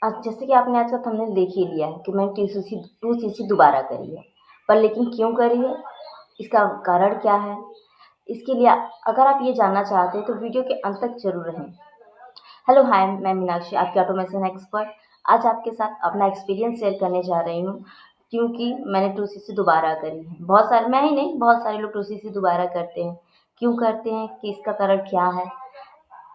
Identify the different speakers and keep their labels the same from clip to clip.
Speaker 1: आज जैसे कि आपने आज का थंबनेल देख ही लिया है कि मैंने टू सीसी दोबारा करी है, पर लेकिन क्यों करी है, इसका कारण क्या है, इसके लिए अगर आप ये जानना चाहते हैं तो वीडियो के अंत तक जरूर रहें। हेलो हाय, मैं मीनाक्षी, आपकी ऑटोमेशन एक्सपर्ट। आज आपके साथ अपना एक्सपीरियंस शेयर करने जा रही हूँ, क्योंकि मैंने टू सीसी दोबारा करी है। बहुत सारे, मैं ही नहीं, बहुत सारे लोग टू सीसी दोबारा करते हैं। क्यों करते हैं, कि इसका कारण क्या है,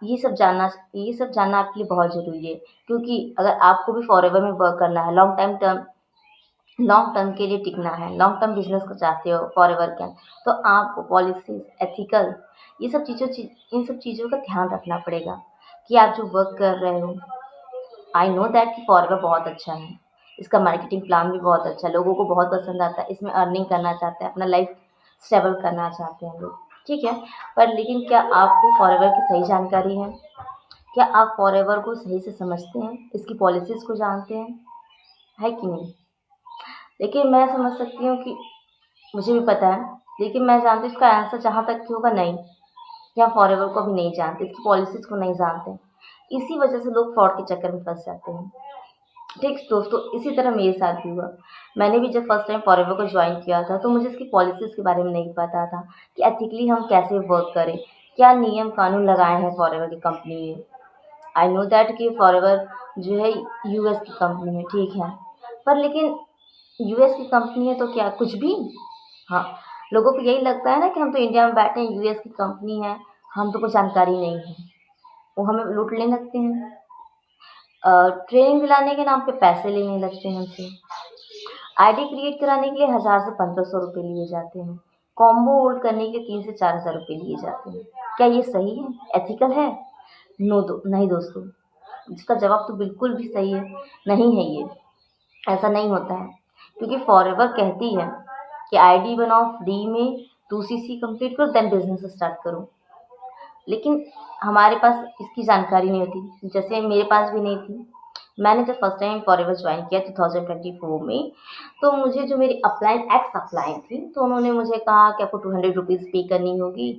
Speaker 1: ये सब जानना आपके लिए बहुत ज़रूरी है। क्योंकि अगर आपको भी फॉरएवर में वर्क करना है, लॉन्ग टर्म के लिए टिकना है, लॉन्ग टर्म बिजनेस को चाहते हो फॉरएवर का, तो आपको पॉलिसीज, एथिकल, इन सब चीज़ों का ध्यान रखना पड़ेगा कि आप जो वर्क कर रहे हो। आई नो दैट कि फॉरएवर बहुत अच्छा है, इसका मार्केटिंग प्लान भी बहुत अच्छा है, लोगों को बहुत पसंद आता है, इसमें अर्निंग करना चाहते हैं, अपना लाइफ स्टेबल करना चाहते हैं लोग, ठीक है। पर लेकिन क्या आपको फॉरएवर की सही जानकारी है? क्या आप फॉरएवर को सही से समझते हैं, इसकी पॉलिसीज़ को जानते हैं, है कि नहीं? लेकिन मैं समझ सकती हूँ कि मुझे भी पता है, लेकिन मैं जानती हूँ इसका आंसर जहाँ तक कि होगा नहीं, कि हम फॉरएवर को भी नहीं जानते, इसकी पॉलिसीज़ को नहीं जानते। इसी वजह से लोग फ्रॉड के चक्कर में फँस जाते हैं। ठीक दोस्तों, इसी तरह मेरे साथ भी हुआ। मैंने भी जब फर्स्ट टाइम फॉरएवर को ज्वाइन किया था, तो मुझे इसकी पॉलिसीज़ के बारे में नहीं पता था कि एथिकली हम कैसे वर्क करें, क्या नियम कानून लगाए हैं फॉरएवर की कंपनी ने। आई नो दैट कि फॉरएवर जो है यूएस की कंपनी है, ठीक है। पर लेकिन यूएस की कंपनी है तो क्या कुछ भी? हाँ, लोगों को यही लगता है ना कि हम तो इंडिया में बैठे हैं, यूएस की कंपनी है, हम तो कुछ जानकारी नहीं है, वो हमें लूट लेने लगते हैं। ट्रेनिंग दिलाने के नाम पे पैसे लेने लगते हैं हमसे। आईडी क्रिएट कराने के लिए 1000 से 1500 रुपये लिए जाते हैं। कॉम्बो होल्ड करने के लिए 3000 से 4000 रुपये लिए जाते हैं। क्या ये सही है, एथिकल है? नहीं दोस्तों, इसका जवाब तो बिल्कुल भी सही है, नहीं है ये। ऐसा नहीं होता है, क्योंकि फॉरएवर कहती है कि आईडी बनाओ फ्री में, टू सीसी कंप्लीट करो, देन बिजनेस स्टार्ट करो। लेकिन हमारे पास इसकी जानकारी नहीं होती, जैसे मेरे पास भी नहीं थी। मैंने जब फर्स्ट टाइम फॉरएवर ज्वाइन किया 2024 में, तो मुझे जो मेरी अपलाइन एक्स अपलाइन थी, तो उन्होंने मुझे कहा कि आपको 200 रुपीज़ पे करनी होगी,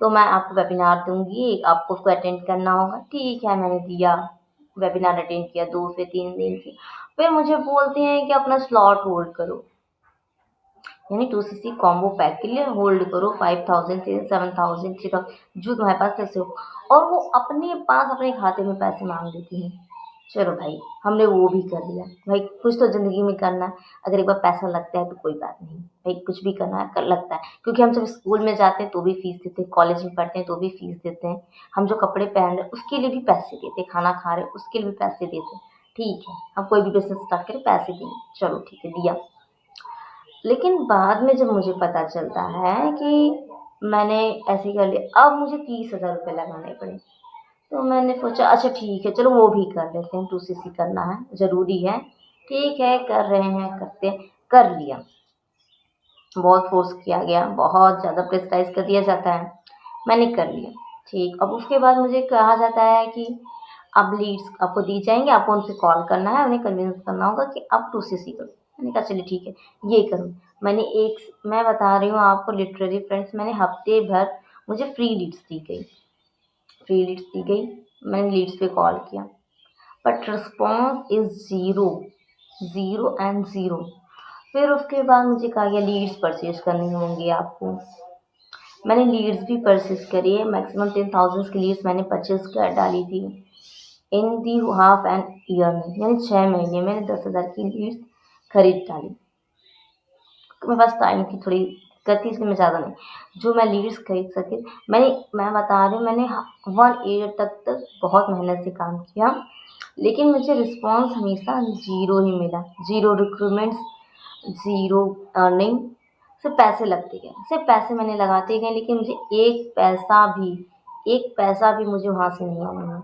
Speaker 1: तो मैं आपको वेबिनार दूंगी, आपको उसको अटेंड करना होगा। ठीक है, मैंने दिया, वेबिनार अटेंड किया 2 से 3 दिन की। फिर मुझे बोलते हैं कि अपना स्लॉट होल्ड करो, यानी टू सीसी कॉम्बो पैक के लिए होल्ड करो 5000 से 7000 3000 जो तुम्हारे पास पैसे हो, और वो अपने पास अपने खाते में पैसे मांग देती हैं। चलो भाई, हमने वो भी कर लिया। भाई कुछ तो ज़िंदगी में करना है, अगर एक बार पैसा लगता है तो कोई बात नहीं, भाई कुछ भी करना है कर लगता है, क्योंकि हम जब स्कूल में जाते हैं तो भी फीस देते हैं, कॉलेज में पढ़ते हैं तो भी फीस देते हैं, हम जो कपड़े पहन रहे हैं उसके लिए भी पैसे देते हैं, खाना खा रहे हैं उसके लिए भी पैसे देते हैं। ठीक है, हम कोई भी बिजनेस स्टार्ट करें पैसे देंगे, चलो ठीक है, दिया। लेकिन बाद में जब मुझे पता चलता है कि मैंने ऐसे कर लिया, अब मुझे 30,000 रुपये लगाने पड़े। तो मैंने सोचा अच्छा ठीक है, चलो वो भी कर लेते हैं, टू सीसी करना है, ज़रूरी है, ठीक है कर रहे हैं, करते हैं, कर लिया। बहुत फोर्स किया गया, बहुत ज़्यादा प्रेशराइज कर दिया जाता है, मैंने कर लिया। ठीक, अब उसके बाद मुझे कहा जाता है कि अब लीड्स आपको दी जाएंगे, आपको उनसे कॉल करना है, उन्हें कन्विंस करना होगा कि आप टू सीसी करो। मैंने कहा चलिए ठीक है, ये करूँ। मैं बता रही हूँ आपको लिटरली फ्रेंड्स, मैंने हफ्ते भर, मुझे फ्री लीड्स दी गई, मैंने लीड्स पे कॉल किया, but response is zero, zero and zero. फिर उसके बाद मुझे कहा गया लीड्स परचेज करनी होंगी आपको। मैंने लीड्स भी परचेज करी है, मैक्सिमम 10,000 की लीड्स मैंने परचेज कर डाली थी इन दी हाफ एन ईयर में, यानी 6 महीने मैंने 10,000 की लीड्स खरीद डाली। मेरे पास टाइम की थोड़ी दिक्कत थी, इसलिए मैं ज़्यादा नहीं, जो मैं लीड्स खरीद सकी। मैं बता रही हूँ, मैंने 1 ईयर तक बहुत मेहनत से काम किया, लेकिन मुझे रिस्पॉन्स हमेशा ज़ीरो ही मिला, ज़ीरो रिक्रूटमेंट्स, ज़ीरो अर्निंग। सिर्फ पैसे लगते गए, सिर्फ पैसे मैंने लगाते गए, लेकिन मुझे एक पैसा भी मुझे वहाँ से नहीं आया।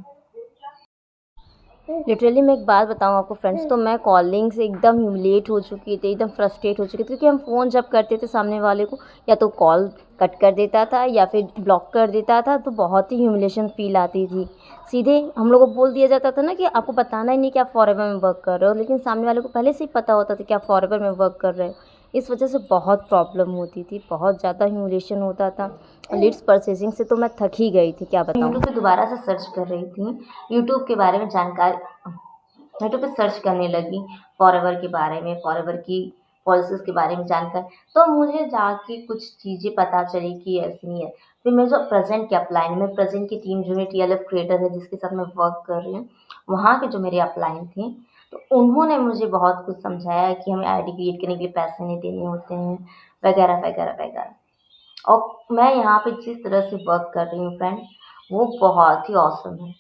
Speaker 1: लिटरली मैं एक बात बताऊँ आपको फ्रेंड्स, तो मैं कॉलिंग से एकदम ह्यूमिलेट हो चुकी थी, एकदम फ्रस्ट्रेट हो चुकी थी, क्योंकि हम फ़ोन जब करते थे सामने वाले को, या तो कॉल कट कर देता था या फिर ब्लॉक कर देता था, तो बहुत ही ह्यूमिलेशन फील आती थी। सीधे हम लोग को बोल दिया जाता था ना कि आपको बताना ही नहीं कि आप फॉरएवर में वर्क कर रहे हो, लेकिन सामने वाले को पहले से ही पता होता था कि आप फॉरएवर में वर्क कर रहे हो। इस वजह से बहुत प्रॉब्लम होती थी, बहुत ज़्यादा ह्यूमिलेशन होता था। लीड्स परचेजिंग से तो मैं थक ही गई थी, क्या बताऊँ। यूट्यूब पे दोबारा से सर्च कर रही थी, यूट्यूब के बारे में जानकारी, यूट्यूब पे सर्च करने लगी फॉरएवर के बारे में, फॉरएवर की पॉलिसीज़ के बारे में जानकर, तो मुझे जाके कुछ चीज़ें पता चली कि ऐसी नहीं है। फिर मैं जो प्रेज़ेंट के अपलाइन में प्रेज़ेंट की टीम जो है टीएलएफ क्रिएटर है जिसके साथ मैं वर्क कर रही हूँ, वहाँ के जो मेरे अपलाइन थे, तो उन्होंने मुझे बहुत कुछ समझाया कि हमें आईडी क्रिएट करने के लिए पैसे नहीं देने होते हैं, वगैरह, वगैरह, वगैरह। और मैं यहाँ पे जिस तरह से वर्क कर रही हूँ फ्रेंड, वो बहुत ही ऑसम है।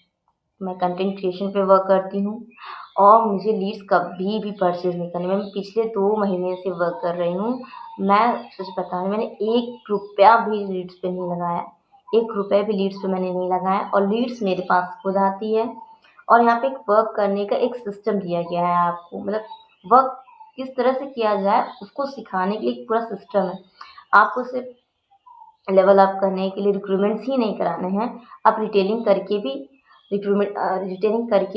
Speaker 1: मैं कंटेंट क्रिएशन पे वर्क करती हूँ और मुझे लीड्स कभी भी परचेज़ नहीं करनी। मैं पिछले 2 महीने से वर्क कर रही हूँ। मैं सच बता रही हूँ, मैंने ₹1 भी लीड्स पे नहीं लगाया। ₹1 भी लीड्स पे मैंने नहीं लगाया और लीड्स मेरे पास खुद आती है। और यहाँ पे एक वर्क करने का एक सिस्टम दिया गया है आपको, मतलब वर्क किस तरह से किया जाए उसको सिखाने के लिए एक पूरा सिस्टम है। आपको सिर्फ़ लेवल अप करने के लिए रिक्रूटमेंट्स ही नहीं कराने हैं, आप रिटेलिंग करके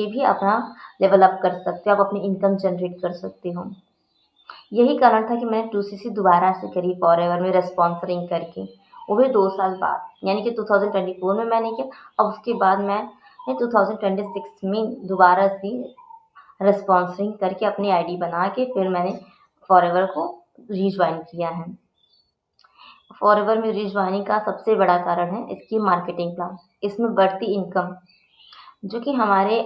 Speaker 1: भी अपना लेवल अप कर सकते हो, आप अपनी इनकम जनरेट कर सकते हो। यही कारण था कि मैंने 2सीसी दोबारा से करी फॉरएवर में स्पॉन्सरिंग करके, वो भी 2 साल बाद, यानी कि 2024 में मैंने किया। अब उसके बाद मैंने 2026 में दोबारा से स्पॉन्सरिंग करके अपनी आईडी बना के फिर मैंने फॉरएवर को रीजॉइन किया है। फॉरएवर में रीजॉइनिंग का सबसे बड़ा कारण है इसकी मार्केटिंग प्लान। इसमें बढ़ती इनकम जो कि हमारे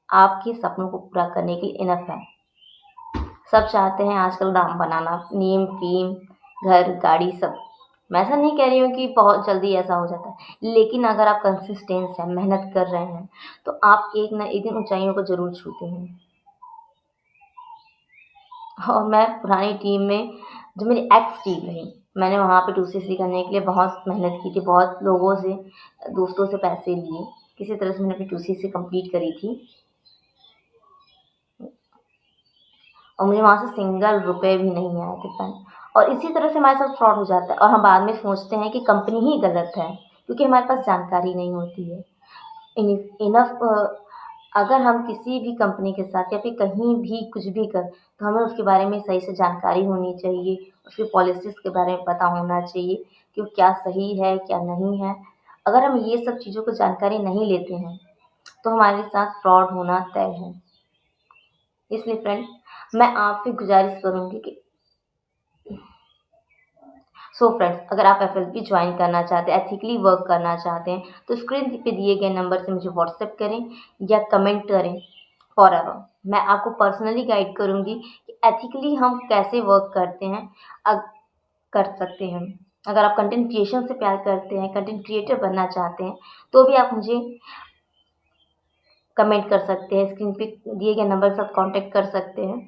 Speaker 1: आपके सपनों को पूरा करने के लिए इनफ है। सब चाहते हैं आजकल नाम बनाना, नेम, फेम, घर, गाड़ी सब। मैं ऐसा नहीं कह रही हूँ कि बहुत जल्दी ऐसा हो जाता है, लेकिन अगर आप कंसिस्टेंस हैं, मेहनत कर रहे हैं, तो आप एक ना एक दिन ऊँचाइयों को ज़रूर छूते हैं। और मैं पुरानी टीम में जो मेरी एक्स टीम रही, मैंने वहाँ पे 2सीसी करने के लिए बहुत मेहनत की थी, बहुत लोगों से, दोस्तों से पैसे लिए, किसी तरह से मैंने अपनी 2सीसी कंप्लीट करी थी और मुझे वहाँ से सिंगल रुपए भी नहीं आए थे फ्रेंड। और इसी तरह से हमारे साथ फ्रॉड हो जाता है और हम बाद में सोचते हैं कि कंपनी ही गलत है, क्योंकि हमारे पास जानकारी नहीं होती है। इनफ अगर हम किसी भी कंपनी के साथ या फिर कहीं भी कुछ भी कर, तो हमें उसके बारे में सही से जानकारी होनी चाहिए, उसकी पॉलिसीज़ के बारे में पता होना चाहिए कि वो क्या सही है, क्या नहीं है। अगर हम ये सब चीज़ों को जानकारी नहीं लेते हैं, तो हमारे साथ फ्रॉड होना तय है। इसलिए फ्रेंड, मैं आपसे गुज़ारिश करूँगी कि सो फ्रेंड्स, अगर आप एफएलपी ज्वाइन करना चाहते हैं, एथिकली वर्क करना चाहते हैं, तो स्क्रीन पे दिए गए नंबर से मुझे व्हाट्सएप करें या कमेंट करें फॉरएवर। मैं आपको पर्सनली गाइड करूँगी कि एथिकली हम कैसे वर्क करते हैं, अग कर सकते हैं। अगर आप कंटेंट क्रिएशन से प्यार करते हैं, कंटेंट क्रिएटर बनना चाहते हैं, तो भी आप मुझे कमेंट कर सकते हैं, स्क्रीन पे दिए गए नंबर के साथ कॉन्टैक्ट कर सकते हैं।